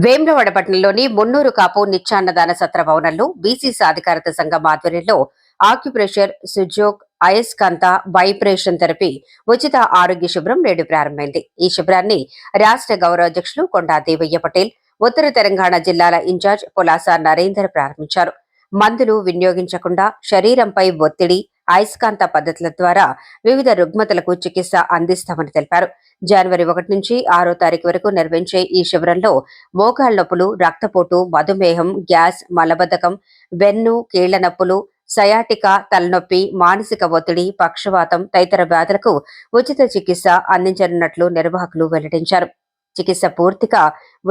వేములవాడ పట్టణంలోని మున్నూరు కాపు నిత్యాన్నదాన సత్ర భవనంలో బీసీ సాధికారత సంఘం ఆధ్వర్యంలో ఆక్యుప్రెషర్, సుజోక్, అయస్కాంత, వైబ్రేషన్ థెరపీ ఉచిత ఆరోగ్య శిబిరం నేడు ప్రారంభమైంది. ఈ శిబిరాన్ని రాష్ట్ర గౌరవాధ్యక్షులు కొండా దేవయ్య పటేల్, ఉత్తర తెలంగాణ జిల్లాల ఇన్ఛార్జ్ పులాస నరేందర్ ప్రారంభించారు. మందులు వినియోగించకుండా శరీరంపై ఒత్తిడి, అయస్కాంత పద్ధతుల ద్వారా వివిధ రుగ్మతలకు చికిత్స అందిస్తామని తెలిపారు. జనవరి 1 నుంచి 6వ తారీఖు వరకు నిర్వహించే ఈ శిబిరంలో మోకాళ్ల నొప్పులు, రక్తపోటు, మధుమేహం, గ్యాస్, మలబద్ధకం, వెన్ను, కీళ్ల నొప్పులు, సయాటికా, తలనొప్పి, మానసిక ఒత్తిడి, పక్షవాతం తదితర వ్యాధులకు ఉచిత చికిత్స అందించనున్నట్లు నిర్వాహకులు వెల్లడించారు. చికిత్స పూర్తిగా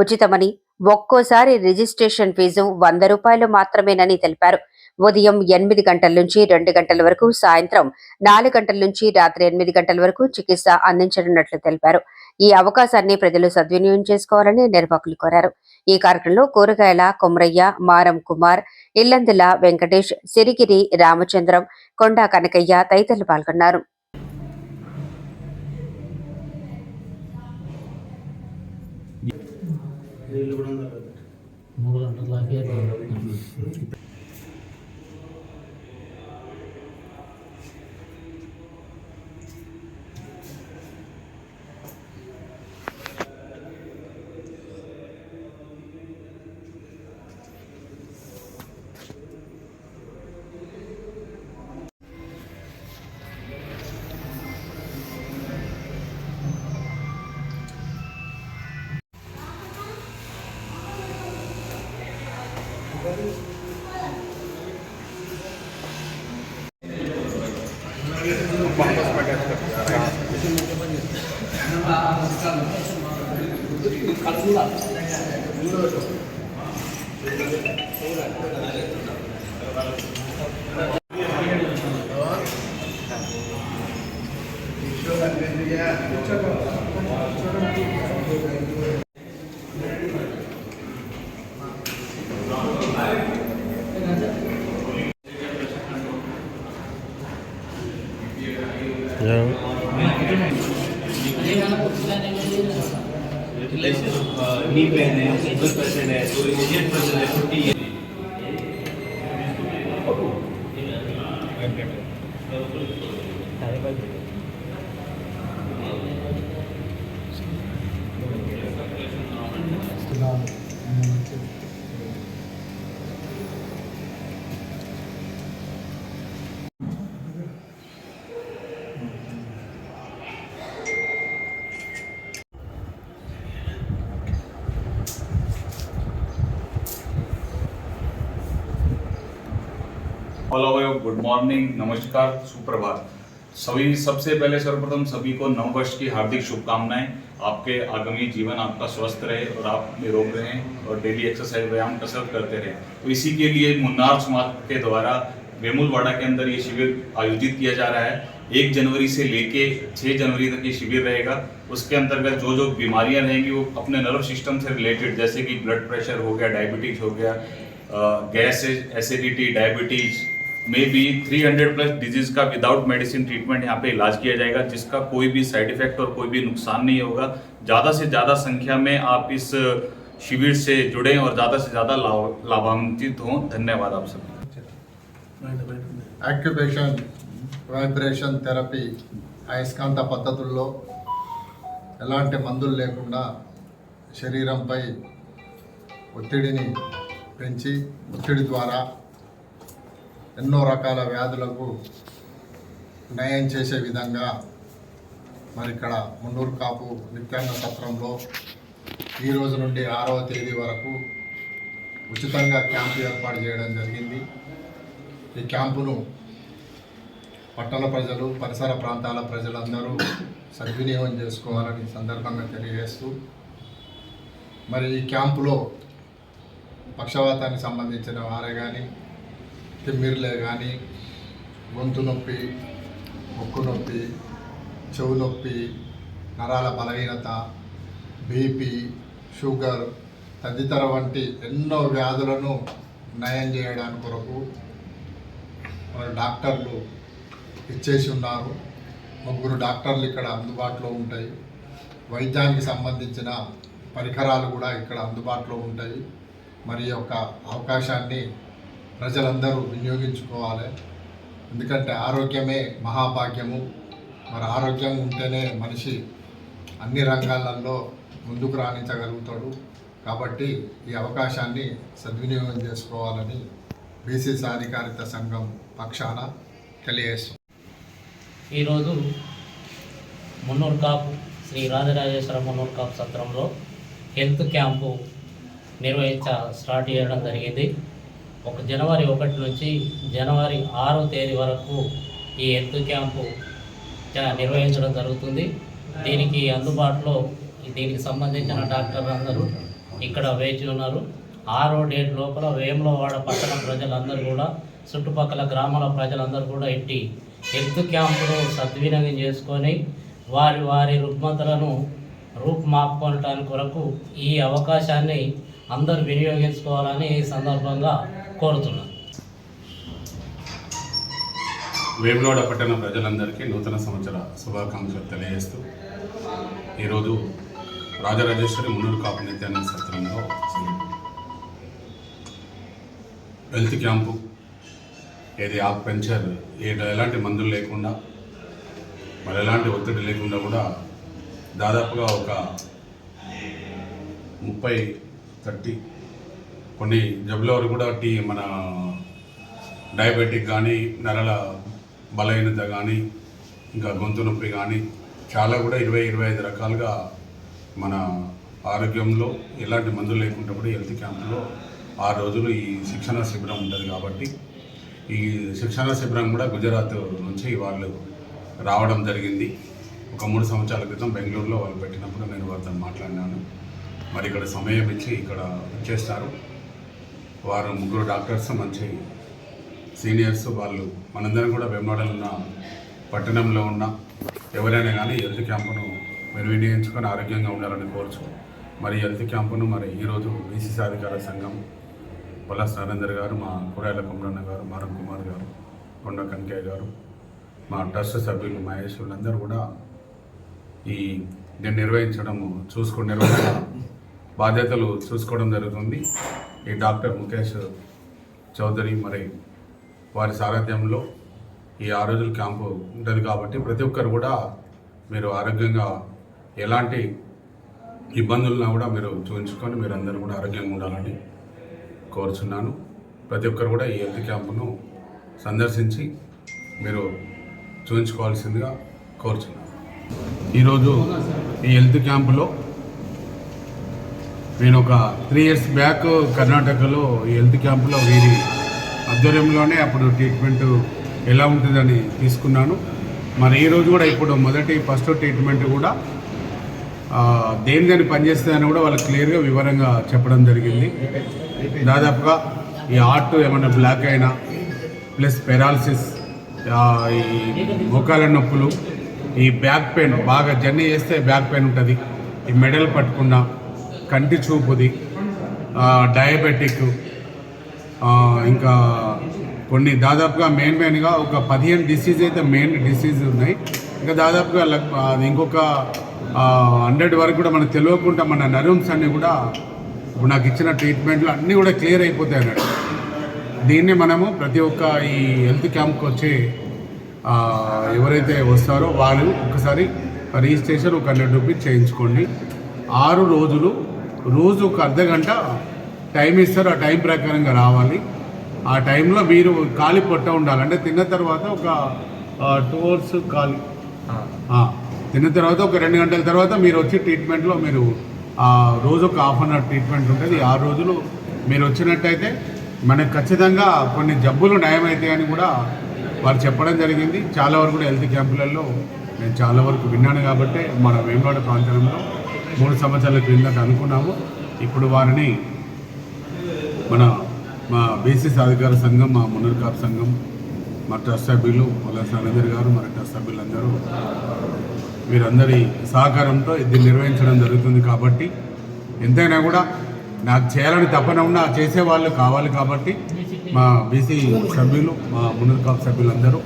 ఉచితమని, ఒక్కోసారి రిజిస్ట్రేషన్ ఫీజు ₹100 మాత్రమేనని తెలిపారు. ఉదయం 8 గంటల నుంచి 2 గంటల వరకు, సాయంత్రం 4 గంటల నుంచి రాత్రి 8 గంటల వరకు చికిత్స అందించనున్నట్లు తెలిపారు. ఈ అవకాశాన్ని ప్రజలు సద్వినియోగం చేసుకోవాలని నిర్వాహకులు కోరారు. ఈ కార్యక్రమంలో కూరగాయల కొమరయ్య, మారం కుమార్, ఇల్లందుల వెంకటేష్, సిరిగిరి రామచంద్రం, కొండా కనకయ్య తదితరులు పాల్గొన్నారు. नी पेन है, शुगर पेशेंट है, तो इंडियन पेशेंट है, 50 है। गुड मॉर्निंग, नमस्कार, सुप्रभात। सबसे पहले सर्वप्रथम सभी को नववर्ष की हार्दिक शुभकामनाएं। आपके आगामी जीवन आपका स्वस्थ रहे और आप निरोग रहें और डेली एक्सरसाइज, व्यायाम, कसरत करते रहें। तो इसी के लिए मुन्नार समाज के द्वारा वेमुलवाड़ा के अंदर ये शिविर आयोजित किया जा रहा है। 1 जनवरी से लेके 6 जनवरी तक ये शिविर रहेगा। उसके अंतर्गत जो जो बीमारियां रहेंगी वो अपने नर्व सिस्टम से रिलेटेड, जैसे कि ब्लड प्रेशर हो गया, डायबिटीज हो गया, गैस, एसिडिटी, डायबिटीज में भी 300+ डिजीज का विदाउट मेडिसिन ट्रीटमेंट यहाँ पे इलाज किया जाएगा, जिसका कोई भी साइड इफेक्ट और कोई भी नुकसान नहीं होगा। ज़्यादा से ज़्यादा संख्या में आप इस शिविर से जुड़ें और ज़्यादा से ज़्यादा लाभान्वित हों। धन्यवाद आप सभी। ఆక్యుపేషన్, వైబ్రేషన్ థెరపీ, అయస్కాంత పద్ధతుల్లో ఎలాంటి మందులు లేకుండా శరీరంపై ఒత్తిడిని పెంచి ఒత్తిడి ద్వారా ఎన్నో రకాల వ్యాధులకు నయం చేసే విధంగా మరి ఇక్కడ మున్నూరు కాపు నిత్యాన్న సత్రంలో ఈ రోజు నుండి 6వ తేదీ వరకు ఉచితంగా క్యాంపు ఏర్పాటు చేయడం జరిగింది. ఈ క్యాంపును పట్టణ ప్రజలు, పరిసర ప్రాంతాల ప్రజలందరూ సద్వినియోగం చేసుకోవాలని సందర్భంగా తెలియజేస్తూ, మరి ఈ క్యాంపులో పక్షవాతానికి సంబంధించిన వారే కానీ, తిమ్మిర్లే కానీ, గొంతు నొప్పి, ముక్కు నొప్పి, చెవు నొప్పి, నరాల బలహీనత, బీపీ, షుగర్ తదితర వంటి ఎన్నో వ్యాధులను నయం చేయడానికి కొరకు డాక్టర్లు ఇచ్చేసి ఉన్నారు. 3 డాక్టర్లు ఇక్కడ అందుబాటులో ఉంటాయి. వైద్యానికి సంబంధించిన పరికరాలు కూడా ఇక్కడ అందుబాటులో ఉంటాయి. మరి ఈ యొక్క అవకాశాన్ని ప్రజలందరూ వినియోగించుకోవాలి. ఎందుకంటే ఆరోగ్యమే మహాభాగ్యము. మరి ఆరోగ్యం ఉంటేనే మనిషి అన్ని రంగాలలో ముందుకు రాణించగలుగుతాడు. కాబట్టి ఈ అవకాశాన్ని సద్వినియోగం చేసుకోవాలని బీసీ సాధికారిత సంఘం పక్షాన తెలియజేస్తుంది. ఈరోజు మున్నూరు కాపు శ్రీ రాజరాజేశ్వర మున్నూరు కాపు సత్రంలో హెల్త్ క్యాంపు స్టార్ట్ చేయడం జరిగింది. జనవరి 1 నుంచి జనవరి 6వ తేదీ వరకు ఈ హెల్త్ క్యాంపు నిర్వహించడం జరుగుతుంది. దీనికి అందుబాటులో దీనికి సంబంధించిన డాక్టర్లు అందరూ ఇక్కడ వేచి ఉన్నారు. 6వ డేట్ లోపల వేములవాడ పట్టణ ప్రజలందరూ కూడా చుట్టుపక్కల గ్రామాల ప్రజలందరూ కూడా ఇట్టి హెల్త్ క్యాంపును సద్వినియోగం చేసుకొని వారి రుగ్మతలను రూపుమాపుకోవడానికి కొరకు ఈ అవకాశాన్ని అందరూ వినియోగించుకోవాలని ఈ సందర్భంగా కోరుతున్నాను. వేములవాడ పట్టణ ప్రజలందరికీ నూతన సంవత్సర శుభాకాంక్షలు తెలియజేస్తూ ఈరోజు రాజరాజేశ్వరి మున్నూరు కాపు నిత్యానంద సత్రంలో హెల్త్ క్యాంపు ఏది ఆక్యుపెంచర్ ఎలాంటి మందులు లేకుండా మరి ఎలాంటి ఒత్తిడి లేకుండా కూడా దాదాపుగా ఒక 30-30 కొన్ని జబ్బుల వరకు కూడా మన డయాబెటిక్ కానీ నరాల బలహీనత కానీ ఇంకా గొంతు నొప్పి కానీ చాలా కూడా 20-25 రకాలుగా మన ఆరోగ్యంలో ఎలాంటి మందులు లేకుండా కూడా హెల్త్ క్యాంపులో 6 రోజులు ఈ శిక్షణ శిబిరం ఉంటుంది. కాబట్టి ఈ శిక్షణ శిబిరం కూడా గుజరాత్ నుంచి వాళ్ళు రావడం జరిగింది. ఒక 3 సంవత్సరాల క్రితం బెంగళూరులో వాళ్ళు పెట్టినప్పుడు నేను వారితో మాట్లాడినాను. మరి ఇక్కడ సమయం ఇచ్చి ఇక్కడ వచ్చేస్తారు. వారు 3 డాక్టర్స్ మంచి సీనియర్స్. వాళ్ళు మనందరం కూడా వెంబడలు ఉన్న పట్టణంలో ఉన్న ఎవరైనా కానీ హెల్త్ క్యాంపును వినియోగించుకొని ఆరోగ్యంగా ఉండాలని కోరుచు. మరి హెల్త్ క్యాంపును మరి ఈరోజు బీసీ సాధికార సంఘం పల్లాస్ నరేందర్ గారు, మా కూరాయల కుమరన్న గారు, మారం కుమార్ గారు, కొండ కనకయ్య గారు, మా ట్రస్ట్ సభ్యులు మహేష్ వీళ్ళందరూ కూడా దీన్ని నిర్వహణ బాధ్యతలు చూసుకోవడం జరుగుతుంది. ఈ డాక్టర్ ముఖేష్ చౌదరి మరి వారి సారథ్యంలో ఈ 6 రోజుల క్యాంపు ఉంటుంది. కాబట్టి ప్రతి ఒక్కరు కూడా మీరు ఆరోగ్యంగా ఎలాంటి ఇబ్బందులున్నా కూడా మీరు చూపించుకొని మీరు అందరూ కూడా ఆరోగ్యంగా ఉండాలని కోరుచున్నాను. ప్రతి ఒక్కరు కూడా ఈ హెల్త్ క్యాంపును సందర్శించి మీరు చూపించుకోవాల్సిందిగా కోరుచున్నాను. ఈరోజు ఈ హెల్త్ క్యాంపులో నేను ఒక 3 ఇయర్స్ బ్యాక్ కర్ణాటకలో ఈ హెల్త్ క్యాంపులో వీరి ఆధ్వర్యంలోనే అప్పుడు ట్రీట్మెంట్ ఎలా ఉంటుందని తీసుకున్నాను. మరి ఈరోజు కూడా ఇప్పుడు ఫస్ట్ ట్రీట్మెంట్ కూడా దేని పనిచేస్తుందని కూడా వాళ్ళకి క్లియర్గా వివరంగా చెప్పడం జరిగింది. దాదాపుగా ఈ హార్ట్ ఏమైనా బ్లాక్ అయినా ప్లస్ పెరాలసిస్, ఈ మోకాల నొప్పులు, ఈ బ్యాక్ పెయిన్ బాగా జర్నీ చేస్తే బ్యాక్ పెయిన్ ఉంటుంది, ఈ మెడల్ పట్టుకున్న కంటి చూపుది, డయాబెటిక్, ఇంకా కొన్ని దాదాపుగా మెయిన్గా ఒక 15 డిసీజ్ అయితే మెయిన్ డిసీజ్ ఉన్నాయి. ఇంకా దాదాపుగా ఇంకొక 100 వరకు కూడా మనకు తెలియకుండా మన నర్వ్స్ అన్నీ కూడా ఇప్పుడు నాకు ఇచ్చిన ట్రీట్మెంట్లు అన్నీ కూడా క్లియర్ అయిపోతాయి అన్నట్టు. దీన్ని మనము ప్రతి ఒక్క ఈ హెల్త్ క్యాంప్కి వచ్చి ఎవరైతే వస్తారో వాళ్ళు ఒకసారి రిజిస్ట్రేషన్ ఒక 100 రూపీస్ చేయించుకోండి. 6 రోజులు రోజు ఒక అర్ధగంట టైం ఇస్తారు. ఆ టైం ప్రకారంగా రావాలి. ఆ టైంలో మీరు ఖాళీ పొట్ట ఉండాలి. అంటే తిన్న తర్వాత ఒక 2 అవర్స్ ఖాళీ, తిన్న తర్వాత ఒక 2 గంటల తర్వాత మీరు వచ్చి ట్రీట్మెంట్లో మీరు రోజు ఒక ½ అన్ అవర్ ట్రీట్మెంట్ ఉంటుంది. 6 రోజులు మీరు వచ్చినట్టయితే మనకు ఖచ్చితంగా కొన్ని జబ్బులు నయమవుతాయి అని కూడా వారు చెప్పడం జరిగింది. చాలా వరకు కూడా హెల్త్ క్యాంపులలో నేను చాలా వరకు విన్నాను. కాబట్టి మన వేములవాడ ప్రాంతంలో 3 సంవత్సరాల క్రిందట అనుకున్నాము. ఇప్పుడు వారిని మా బీసీ సాధికార సంఘం, మా మున్నూరు కాపు సంఘం, మా ట్రస్ట్ సభ్యులు పల్లాస్ నరేందర్ గారు, మన ట్రస్ట్ సభ్యులందరూ వీరందరి సహకారంతో ఇది నిర్వహించడం జరుగుతుంది. కాబట్టి ఎంతైనా కూడా నాకు చేయాలని తపన ఉన్నా చేసేవాళ్ళు కావాలి. కాబట్టి మా బీసీ సభ్యులు, మా మున్నూరు కాపు సభ్యులందరూ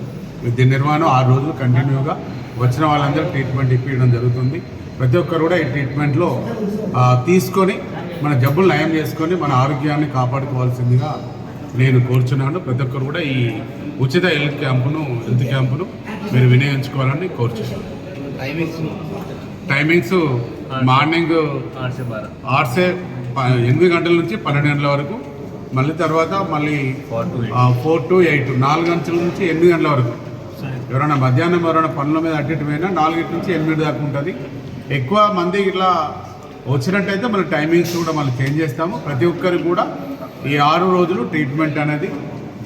దీని నిర్వహణ 6 రోజులు కంటిన్యూగా వచ్చిన వాళ్ళందరూ ట్రీట్మెంట్ ఇప్పించడం జరుగుతుంది. ప్రతి ఒక్కరు కూడా ఈ ట్రీట్మెంట్లో తీసుకొని మన జబ్బులు నయం చేసుకొని మన ఆరోగ్యాన్ని కాపాడుకోవాల్సిందిగా నేను కోరుచున్నాను. ప్రతి ఒక్కరు కూడా ఈ ఉచిత హెల్త్ క్యాంపును మీరు వినియోగించుకోవాలని కోరుచున్నాను. టైమింగ్స్ మార్నింగ్ 8 గంటల నుంచి 12 గంటల వరకు, మళ్ళీ తర్వాత 4 to 8 4 గంటల నుంచి 8 గంటల వరకు. ఎవరైనా మధ్యాహ్నం పనుల మీద అటు పోయినా 4 నుంచి 8 దాకా ఉంటుంది. ఎక్కువ మంది ఇట్లా వచ్చినట్టయితే మన టైమింగ్స్ కూడా మనం చేంజ్ చేస్తాము. ప్రతి ఒక్కరికి కూడా ఈ 6 రోజులు ట్రీట్మెంట్ అనేది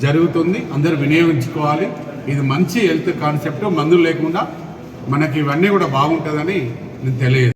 జరుగుతుంది. అందరూ వినియోగించుకోవాలి. ఇది మంచి హెల్త్ కాన్సెప్ట్. మందులు లేకుండా మనకి ఇవన్నీ కూడా బాగుంటుందని నేను తెలియజేస్తాను.